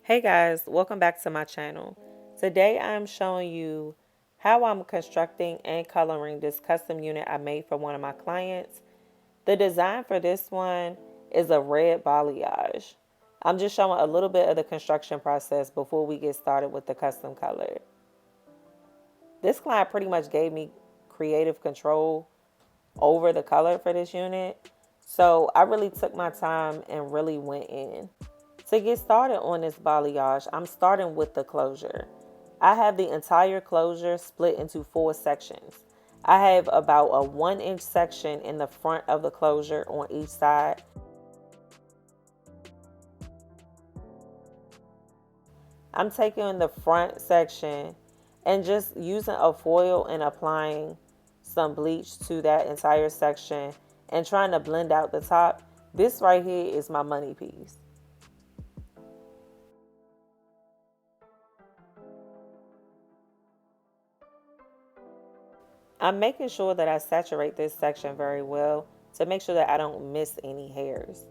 Hey guys, welcome back to my channel. Today I'm showing you how I'm constructing and coloring this custom unit I made for one of my clients. The design for this one is a red balayage. I'm just showing a little bit of the construction process before we get started with the custom color. This client pretty much gave me creative control over the color for this unit. So I really took my time and really went in. To get started on this balayage, I'm starting with the closure. I have the entire closure split into 4 sections. I have about a 1-inch section in the front of the closure on each side. I'm taking the front section and just using a foil and applying some bleach to that entire section and trying to blend out the top. This right here is my money piece. I'm making sure that I saturate this section very well to make sure that I don't miss any hairs.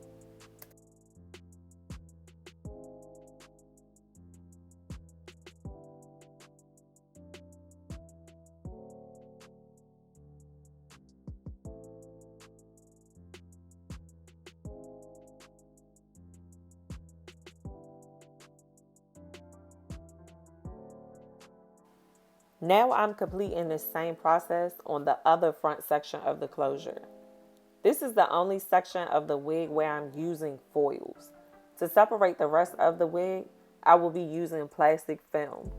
Now I'm completing the same process on the other front section of the closure. This is the only section of the wig where I'm using foils. To separate the rest of the wig, I will be using plastic film.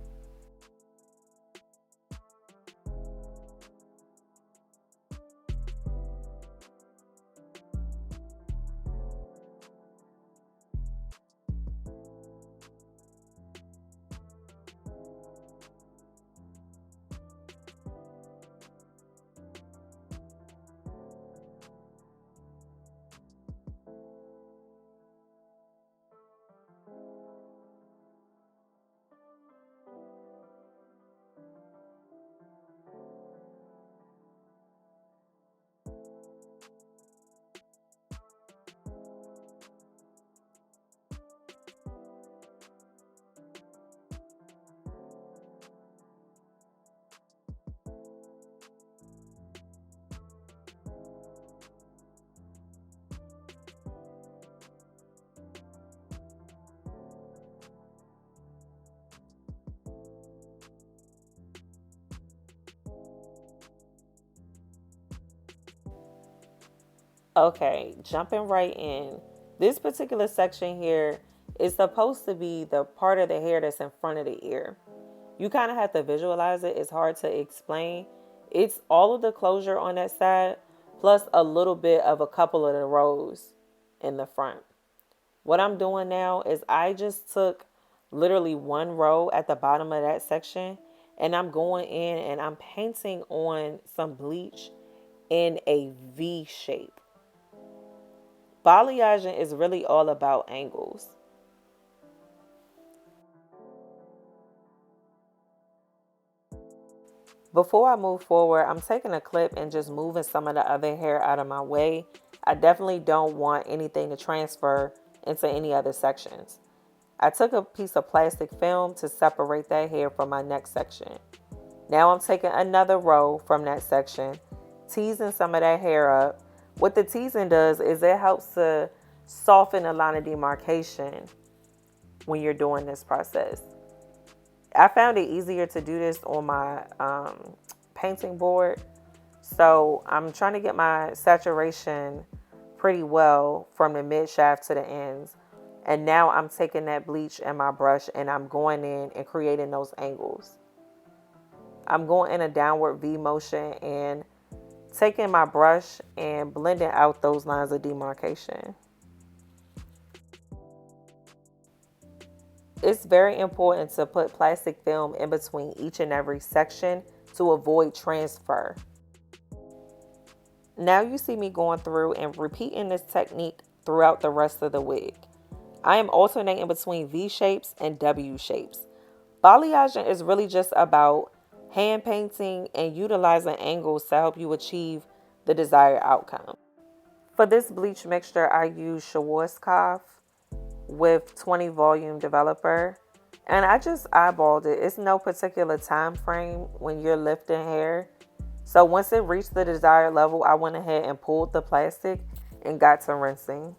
Okay, jumping right in. This particular section here is supposed to be the part of the hair that's in front of the ear. You kind of have to visualize it. It's hard to explain. It's all of the closure on that side, plus a little bit of a couple of the rows in the front. What I'm doing now is I just took literally one row at the bottom of that section, and I'm going in and I'm painting on some bleach in a V shape. Balayaging is really all about angles. Before I move forward, I'm taking a clip and just moving some of the other hair out of my way. I definitely don't want anything to transfer into any other sections. I took a piece of plastic film to separate that hair from my next section. Now I'm taking another row from that section, teasing some of that hair up. What the teasing does is it helps to soften the line of demarcation when you're doing this process. I found it easier to do this on my painting board. So I'm trying to get my saturation pretty well from the mid shaft to the ends. And now I'm taking that bleach and my brush and I'm going in and creating those angles. I'm going in a downward V motion and taking my brush and blending out those lines of demarcation. It's very important to put plastic film in between each and every section to avoid transfer. Now you see me going through and repeating this technique throughout the rest of the wig. I am alternating between V shapes and W shapes. Balayaging is really just about hand painting and utilizing angles to help you achieve the desired outcome. For this bleach mixture, I use Schwarzkopf with 20 volume developer. And I just eyeballed it. It's no particular time frame when you're lifting hair. So once it reached the desired level, I went ahead and pulled the plastic and got to rinsing.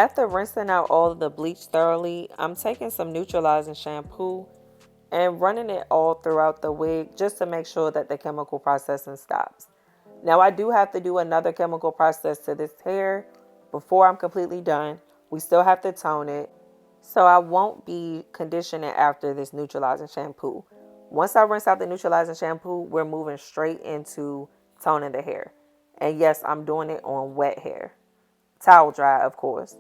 After rinsing out all of the bleach thoroughly, I'm taking some neutralizing shampoo and running it all throughout the wig just to make sure that the chemical processing stops. Now, I do have to do another chemical process to this hair before I'm completely done. We still have to tone it, so I won't be conditioning after this neutralizing shampoo. Once I rinse out the neutralizing shampoo, we're moving straight into toning the hair. And yes, I'm doing it on wet hair. Towel dry, of course.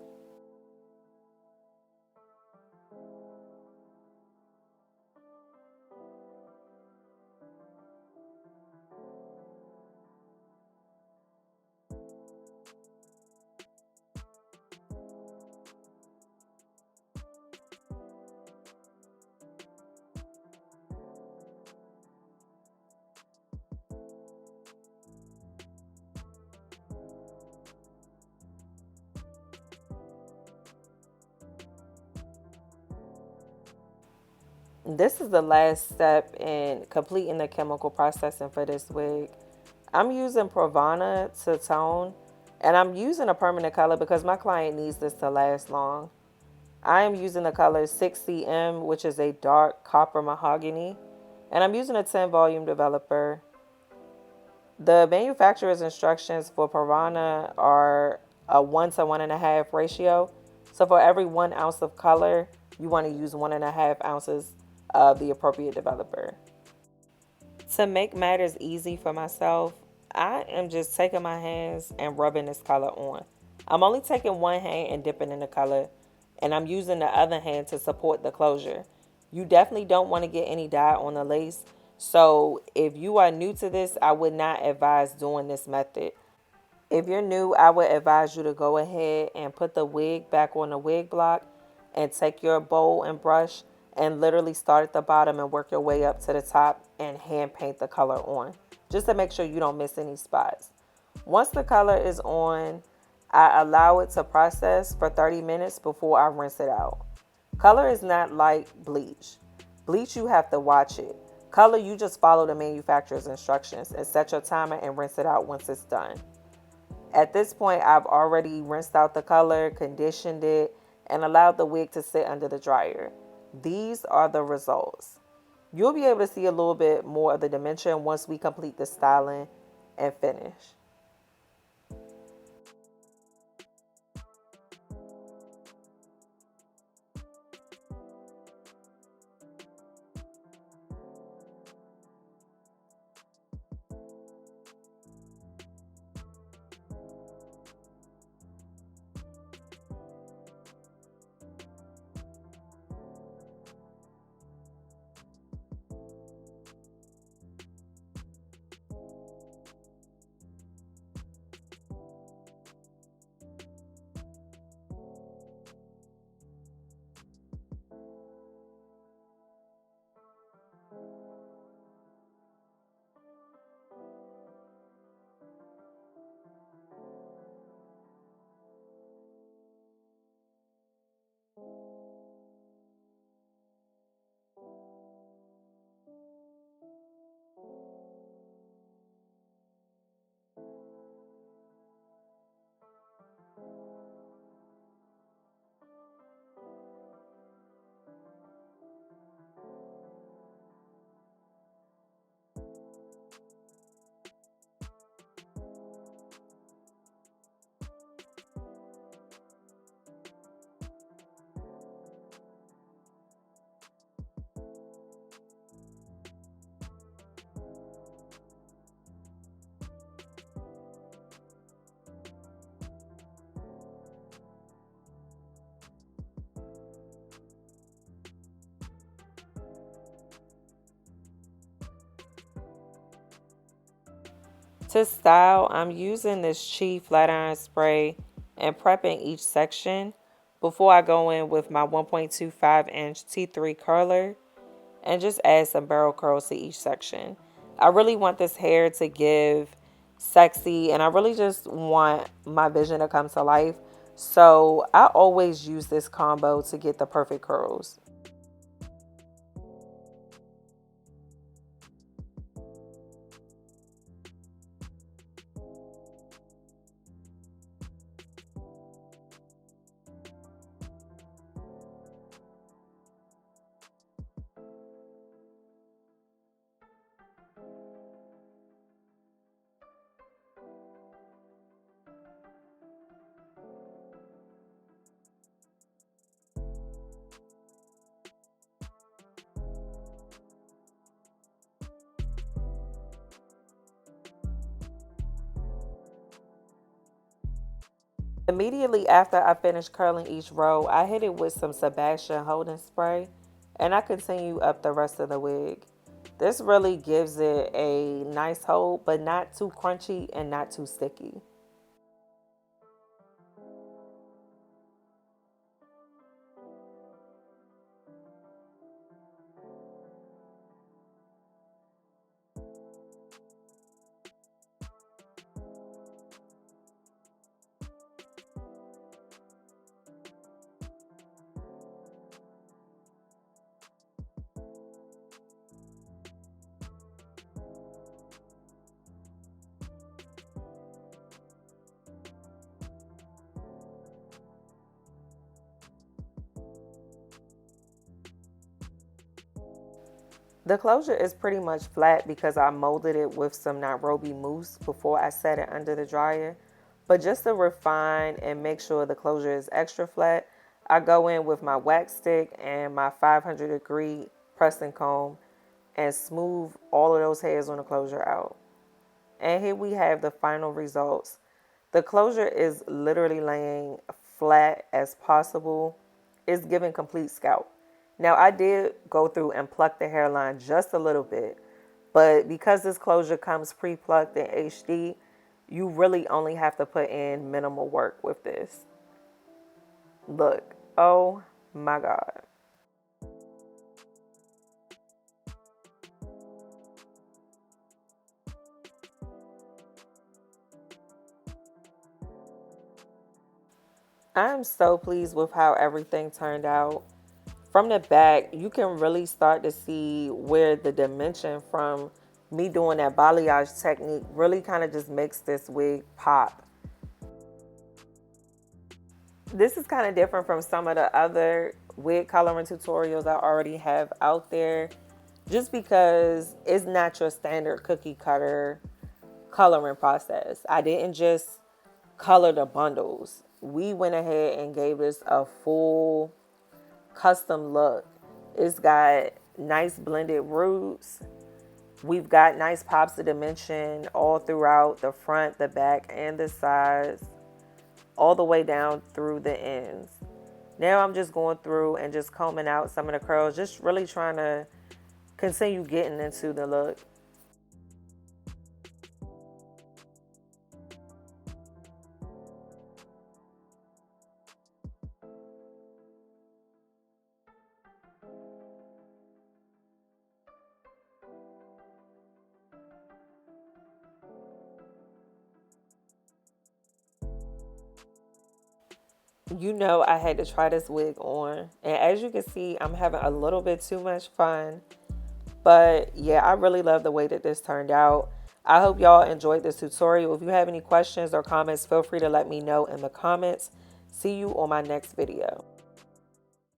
This is the last step in completing the chemical processing for this wig. I'm using Pravana to tone, and I'm using a permanent color because my client needs this to last long. I am using the color 6CM, which is a dark copper mahogany, and I'm using a 10 volume developer. The manufacturer's instructions for Pravana are a 1 to 1.5 ratio. So for every 1 ounce of color, you want to use 1.5 ounces of the appropriate developer. To make matters easy for myself, I am just taking my hands and rubbing this color on. I'm only taking one hand and dipping in the color, and I'm using the other hand to support the closure. You definitely don't want to get any dye on the lace. So if you are new to this, I would not advise doing this method. If you're new, I would advise you to go ahead and put the wig back on the wig block and take your bowl and brush and literally start at the bottom and work your way up to the top and hand paint the color on just to make sure you don't miss any spots. Once the color is on, I allow it to process for 30 minutes before I rinse it out. Color is not like bleach. Bleach, you have to watch it. Color, you just follow the manufacturer's instructions and set your timer and rinse it out once it's done. At this point, I've already rinsed out the color, conditioned it, and allowed the wig to sit under the dryer. These are the results. You'll be able to see a little bit more of the dimension once we complete the styling and finish. To style, I'm using this Chi flat iron spray and prepping each section before I go in with my 1.25-inch T3 curler and just add some barrel curls to each section. I really want this hair to give sexy, and I really just want my vision to come to life. So I always use this combo to get the perfect curls. Immediately after I finished curling each row, I hit it with some Sebastian Holding spray and I continue up the rest of the wig. This really gives it a nice hold, but not too crunchy and not too sticky. The closure is pretty much flat because I molded it with some Nairobi mousse before I set it under the dryer. But just to refine and make sure the closure is extra flat, I go in with my wax stick and my 500-degree pressing comb and smooth all of those hairs on the closure out. And here we have the final results. The closure is literally laying flat as possible. It's giving complete scalp. Now I did go through and pluck the hairline just a little bit, but because this closure comes pre-plucked in HD, you really only have to put in minimal work with this. Look, oh my God. I'm so pleased with how everything turned out. From the back, you can really start to see where the dimension from me doing that balayage technique really kind of just makes this wig pop. This is kind of different from some of the other wig coloring tutorials I already have out there, just because it's not your standard cookie cutter coloring process. I didn't just color the bundles. We went ahead and gave this a full custom look. It's got nice blended roots. We've got nice pops of dimension all throughout the front, the back, and the sides, all the way down through the ends. Now I'm just going through and just combing out some of the curls, just really trying to continue getting into the look. You know I had to try this wig on. And as you can see, I'm having a little bit too much fun. But yeah, I really love the way that this turned out. I hope y'all enjoyed this tutorial. If you have any questions or comments, feel free to let me know in the comments. See you on my next video.